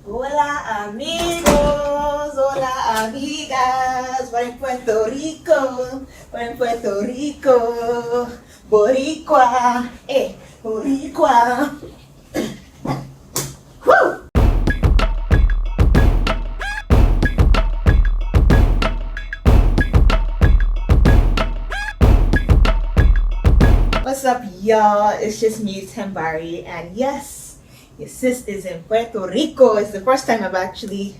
Hola amigos, hola amigas, para en Puerto Rico, Boricua, Boricua. Woo! What's up, y'all? It's just me, Tembari, and yes, your sis is in Puerto Rico. It's the first time I've actually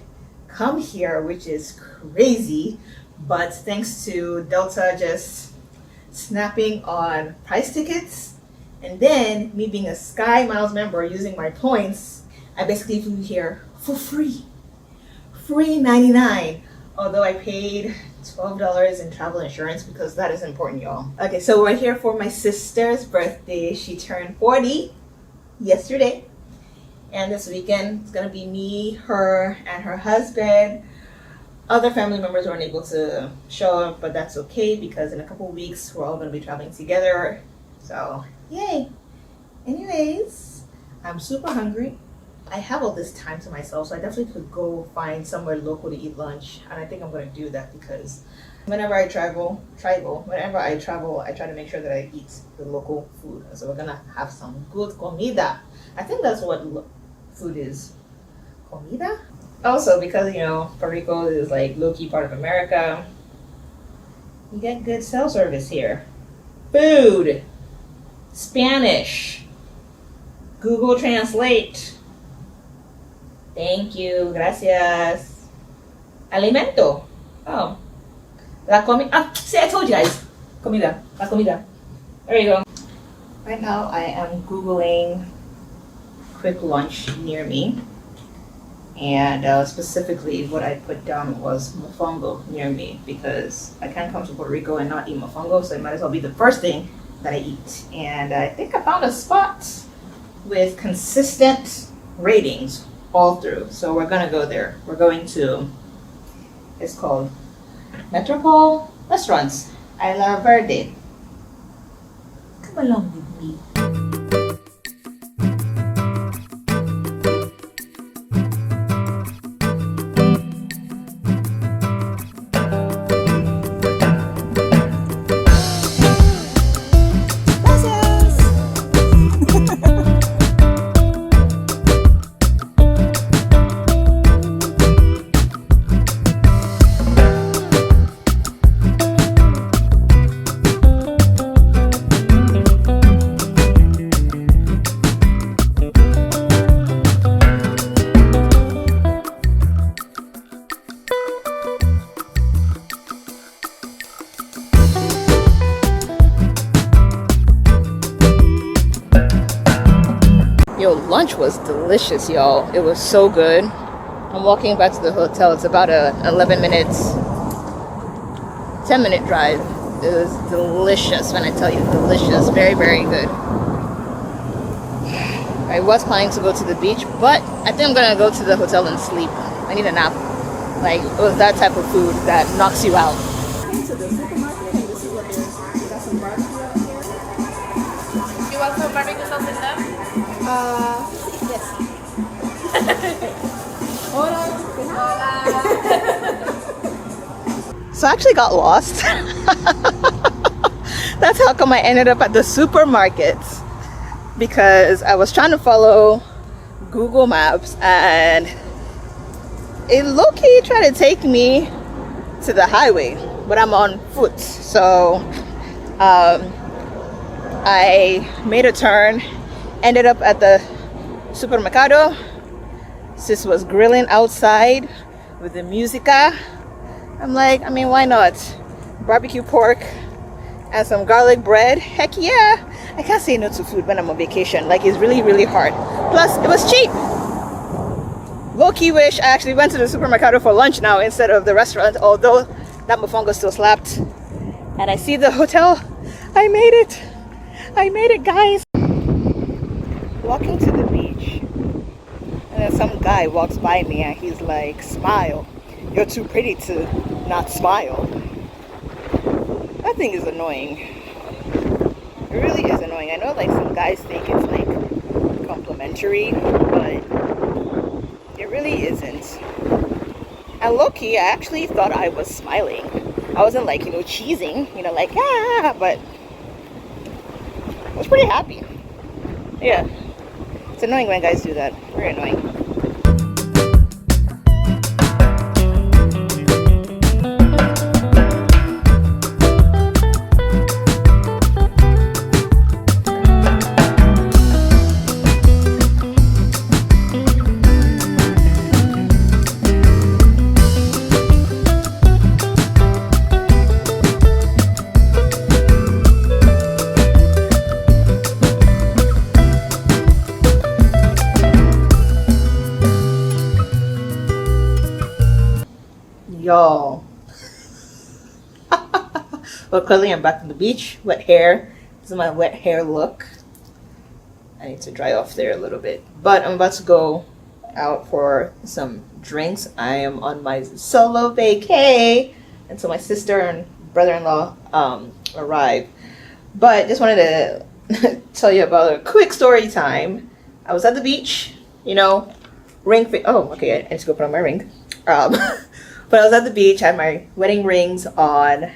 come here, which is crazy, but thanks to Delta just snapping on price tickets, and then me being a skymiles member using my points, I basically flew here for free. Free 99, although I paid $12 in travel insurance because that is important, y'all. Okay, so we're here for my sister's birthday. She turned 40 yesterday, and this weekend it's gonna be me, her, and her husband. Other family members weren't able to show up, but that's okay because in a couple of weeks we're all gonna be traveling together. So yay! Anyways, I'm super hungry. I have all this time to myself, so I definitely could go find somewhere local to eat lunch, and I think I'm going to do that because whenever I travel, I try to make sure that I eat the local food. So we're going to have some good comida. I think that's what food is. Comida? Also, because, Puerto Rico is like low-key part of America, you get good cell service here. Food, Spanish, Google Translate. Thank you, gracias. Alimento. Oh. La comida. Ah, see, I told you guys. Comida. La comida. There you go. Right now, I am Googling quick lunch near me. And specifically, what I put down was mofongo near me because I can't come to Puerto Rico and not eat mofongo, so it might as well be the first thing that I eat. And I think I found a spot with consistent ratings all through. So we're gonna go there. We're going to, it's called Metropol Restaurants, Isla Verde. Come along with me. Yo, lunch was delicious, y'all. It was so good. I'm walking back to the hotel. It's about a 10-minute drive. It was delicious, when I tell you, delicious. Very, very good. I was planning to go to the beach, but I think I'm gonna go to the hotel and sleep. I need a nap. Like, it was that type of food that knocks you out. To the supermarket, and this is what there's. We got some barbecue out here. You want some barbecue sauce in there? Yes. Hola. So I actually got lost. That's how come I ended up at the supermarket, because I was trying to follow Google Maps and it low-key tried to take me to the highway, but I'm on foot. So I made a turn, ended up at the supermercado. Sis was grilling outside with the musica. I'm like, why not? Barbecue pork and some garlic bread. Heck yeah! I can't say no to food when I'm on vacation. Like, it's really, really hard. Plus, it was cheap. Low-key wish I actually went to the supermercado for lunch now instead of the restaurant, although that mofongo still slapped. And I see the hotel. I made it. I made it, guys. Walking to the beach, and then some guy walks by me and he's like, smile. You're too pretty to not smile. That thing is annoying. It really is annoying. I know like some guys think it's like complimentary, but it really And low-key, I actually thought I was smiling. I wasn't like, cheesing, like, but I was pretty happy. Yeah. It's annoying when guys do that. Very annoying. Y'all. Well, clearly I'm back on the beach. Wet hair. This is my wet hair look. I need to dry off there a little bit. But I'm about to go out for some drinks. I am on my solo vacay until my sister and brother-in-law arrive. But just wanted to tell you about a quick story time. I was at the beach, ring. Oh, okay. I need to go put on my ring. But I was at the beach, I had my wedding rings on.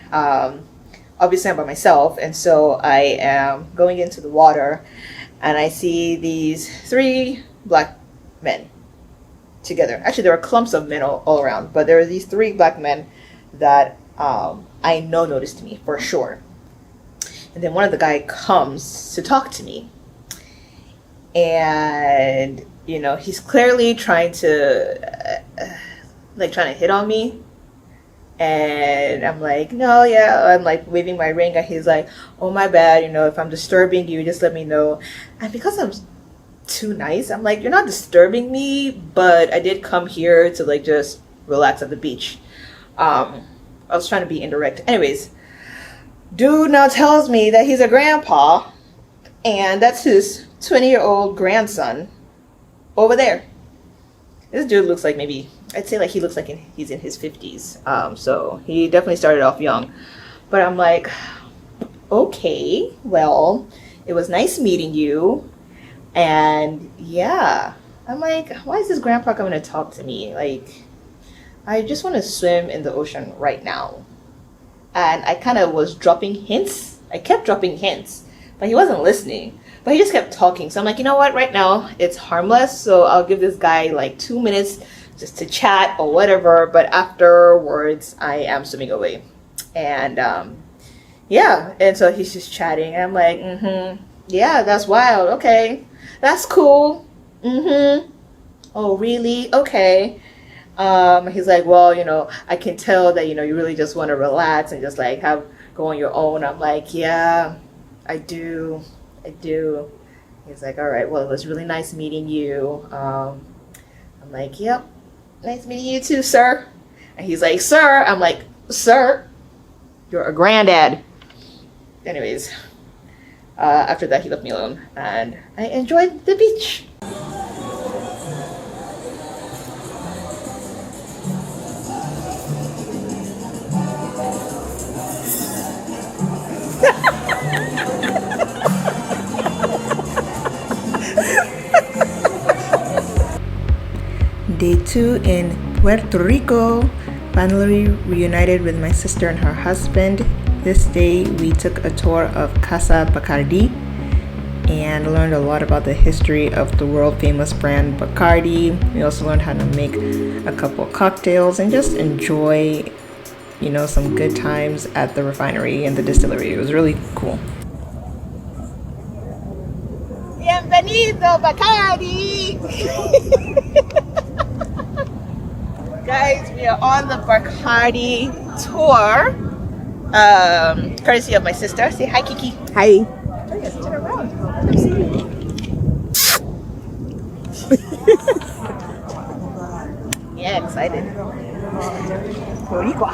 Obviously, I'm by myself, and so I am going into the water, and I see these 3 black men together. Actually, there were clumps of men all around, but there were these 3 black men that I know noticed me for sure. And then one of the guys comes to talk to me, and he's clearly trying to. Trying to hit on me, and I'm like, no, yeah, I'm like waving my ring, and he's like, oh, my bad, if I'm disturbing you, just let me know. And because I'm too nice, I'm like, you're not disturbing me, but I did come here to just relax at the beach. I was trying to be indirect. Anyways, dude now tells me that he's a grandpa, and that's his 20-year-old grandson over there. This dude looks like I'd say he looks like he's in his 50s. So he definitely started off young. But I'm like, okay, well, it was nice meeting you. And yeah, I'm like, why is this grandpa coming to talk to me? I just want to swim in the ocean right now. And I kind of was dropping hints. I kept dropping hints, but he wasn't listening. But he just kept talking. So I'm like, you know what? Right now, it's harmless. So I'll give this guy 2 minutes just to chat or whatever. But afterwards, I am swimming away. And yeah. And so he's just chatting. And I'm like, yeah, that's wild. Okay. That's cool. Oh, really? Okay. He's like, well, I can tell that, you really just want to relax and just go on your own. I'm like, yeah, I do. He's like, all right, well, it was really nice meeting you. I'm like, yep, nice meeting you too, sir. And he's like, sir. I'm like, sir, you're a granddad. Anyways, after that, he left me alone, and I enjoyed the beach. Day 2 in Puerto Rico. Finally reunited with my sister and her husband. This day we took a tour of Casa Bacardi and learned a lot about the history of the world famous brand Bacardi. We also learned how to make a couple cocktails and just enjoy, some good times at the refinery and the distillery. It was really cool. Bienvenido Bacardi! Guys, we are on the Bacardi tour, courtesy of my sister. Say hi, Kiki. Hi. Oh, yes, turn around. Let them see you. Yeah, excited. Boricua.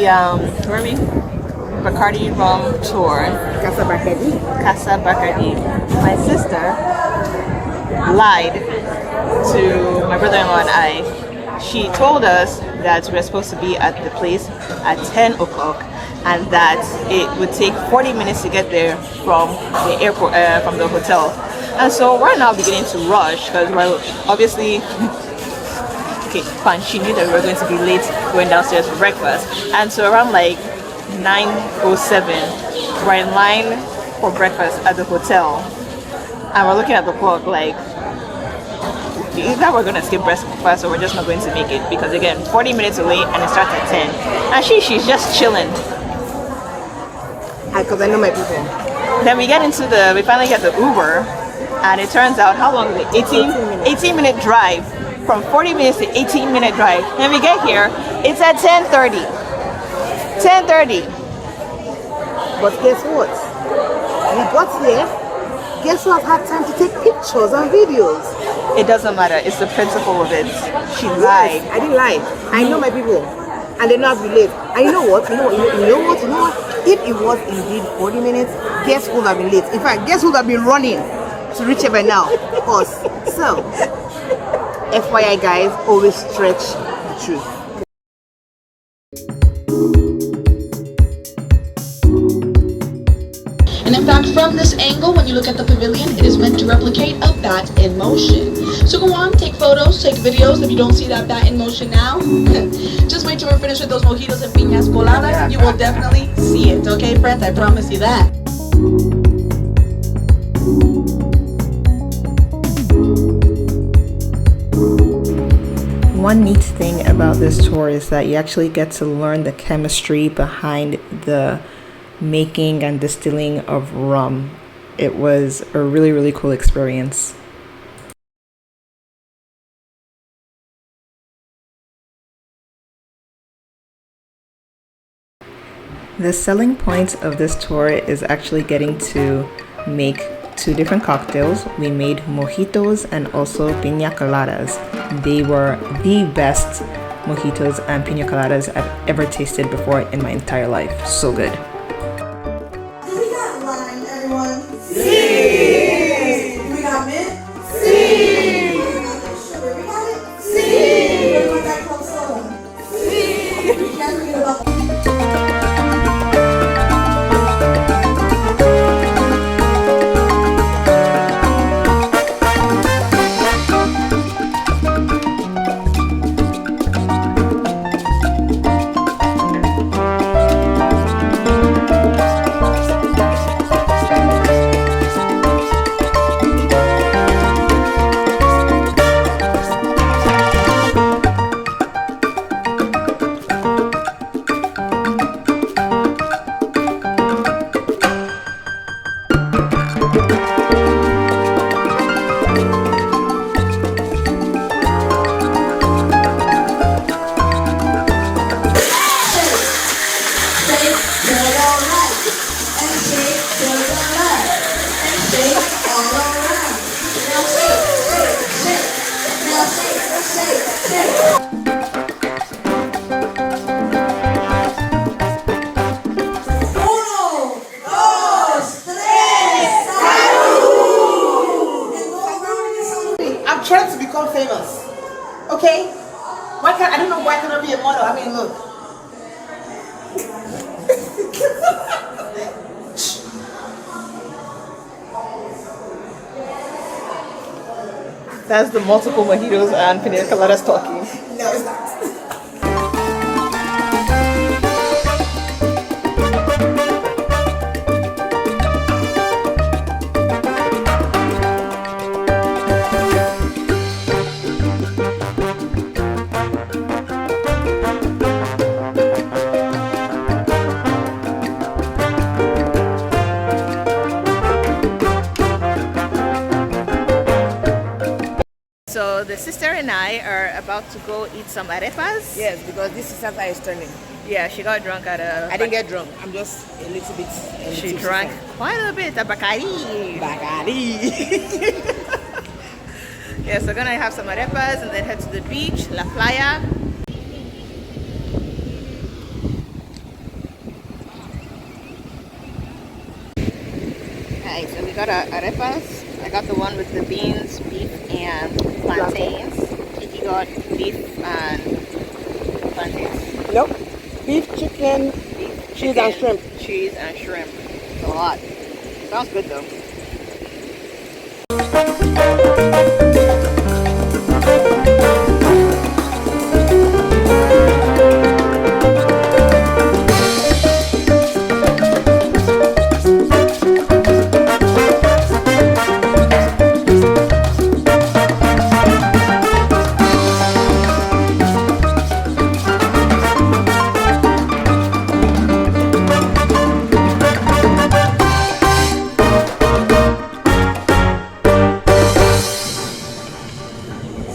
the where are we? Bacardi rum tour. Casa Bacardi. Casa Bacardi. My sister lied to my brother-in-law and I. She told us that we were supposed to be at the place at 10 o'clock and that it would take 40 minutes to get there from the airport, from the hotel. And so we're now beginning to rush because we're obviously, okay, fine, she knew that we were going to be late going downstairs for breakfast. And so around like 9:07, we're in line for breakfast at the hotel. And we're looking at the clock like, either we're going to skip breakfast or we're just not going to make it. Because again, 40 minutes away and it starts at 10. And she's just chilling. Because I know my people. Then we finally get the Uber, and it turns out, how long is it? 18 minute drive. From 40 minutes to 18-minute drive. Then we get here, it's at 10:30. 10:30. But guess what? We got here. Guess what? Had time to take pictures and videos. It doesn't matter. It's the principle of it. She lied. I didn't lie. I know my people. And they know how to relate. And you know what? If it was indeed 40 minutes, guess who would have been late? In fact, guess who would have been running to reach here by now? Us. So, FYI guys, always stretch the truth. And in fact, from this angle, when you look at the pavilion, it is meant to replicate a bat in motion. So go on, take photos, take videos. If you don't see that bat in motion now, just wait till we're finished with those mojitos and piñas coladas. You will definitely see it, okay, friends? I promise you that. One neat thing about this tour is that you actually get to learn the chemistry behind the making and distilling of rum. It was a really, really cool experience. The selling point of this tour is actually getting to make two different cocktails. We made mojitos and also piña coladas. They were the best mojitos and piña coladas I've ever tasted before in my entire life. So good. Do we got lime, everyone? See! Do we got mint? See! Do we got the sugar? We got it? See! What about that club soda? See! We can't forget about trying to become famous. Okay? Why can't I don't know why I cannot be a model? I mean, look. That's the multiple mojitos and pina coladas talking. No, it's not. So the sister and I are about to go eat some arepas. Yes, because this is Santa is turning. Yeah, she got drunk at a... I didn't get drunk. I'm just a little bit. She drank quite a bit of Bacardi. Yeah, so we're gonna have some arepas and then head to the beach, La Playa. Okay, so we got our arepas. I got the one with the beans, beef, and plantains. Kiki got beef and plantains. Nope. Beef, chicken, cheese and shrimp. Cheese and shrimp. It's a lot. Sounds good though.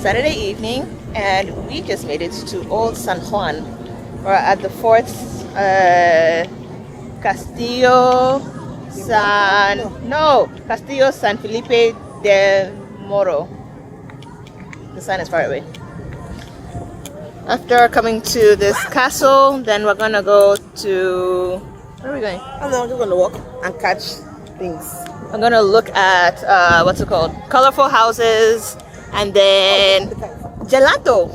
Saturday evening, and we just made it to Old San Juan. We're at the Fort Castillo San Felipe de Moro. The sign is far away. After coming to this castle, then we're gonna go to, where are we going? I don't know, I'm just gonna walk and catch things. I'm gonna look at what's it called? Colorful houses, and then gelato.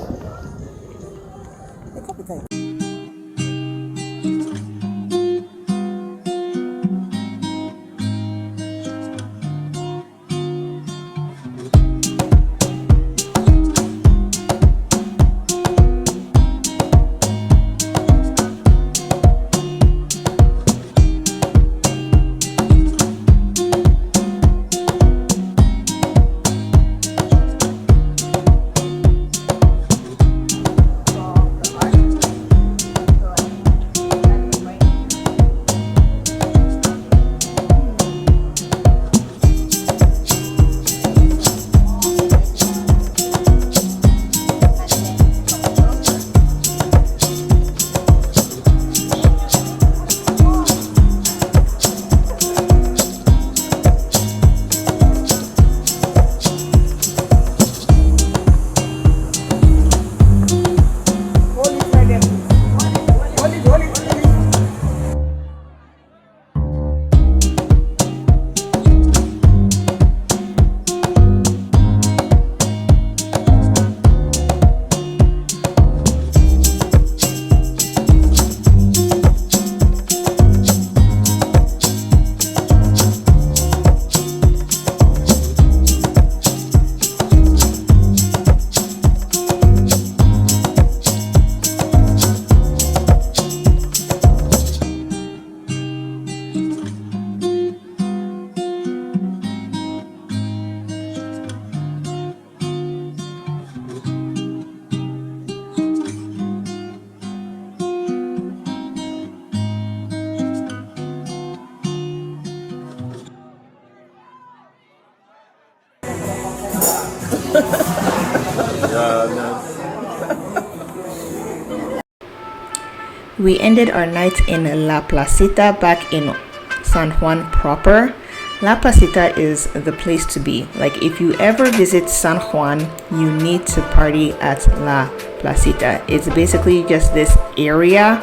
We ended our night in La Placita back in San Juan proper. La Placita is the place to be. Like, if you ever visit San Juan, you need to party at La Placita. It's basically just this area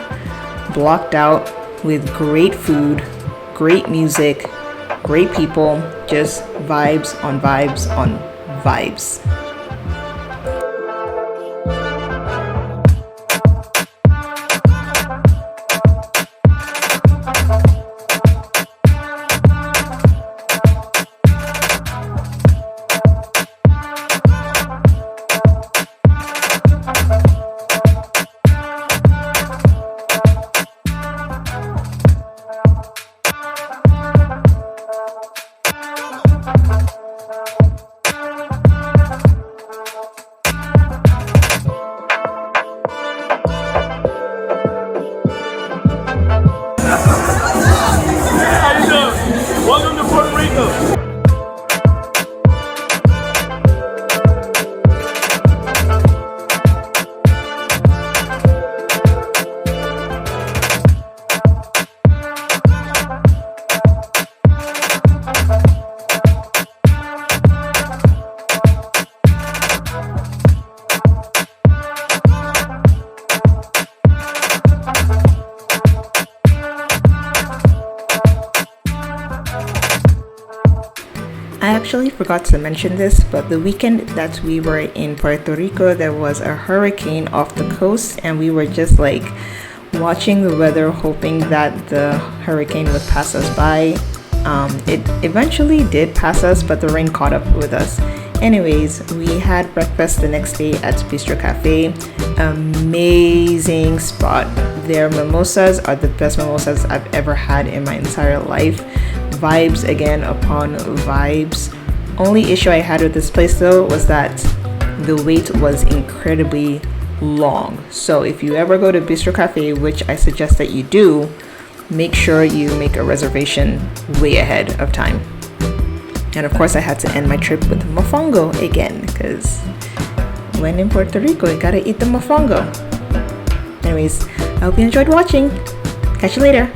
blocked out with great food, great music, great people, just vibes on vibes on vibes. How you doing? Welcome to Puerto Rico. actually forgot to mention this, but the weekend that we were in Puerto Rico, there was a hurricane off the coast, and we were just like watching the weather, hoping that the hurricane would pass us by. It eventually did pass us, but the rain caught up with us. Anyways, we had breakfast the next day at Bistro Cafe. Amazing spot. Their mimosas are the best mimosas I've ever had in my entire life. Vibes again upon vibes. Only issue I had with this place though was that the wait was incredibly long. So if you ever go to Bistro Cafe, which I suggest that you do, make sure you make a reservation way ahead of time. And of course I had to end my trip with mofongo again, because when in Puerto Rico you gotta eat the mofongo. Anyways, I hope you enjoyed watching. Catch you later.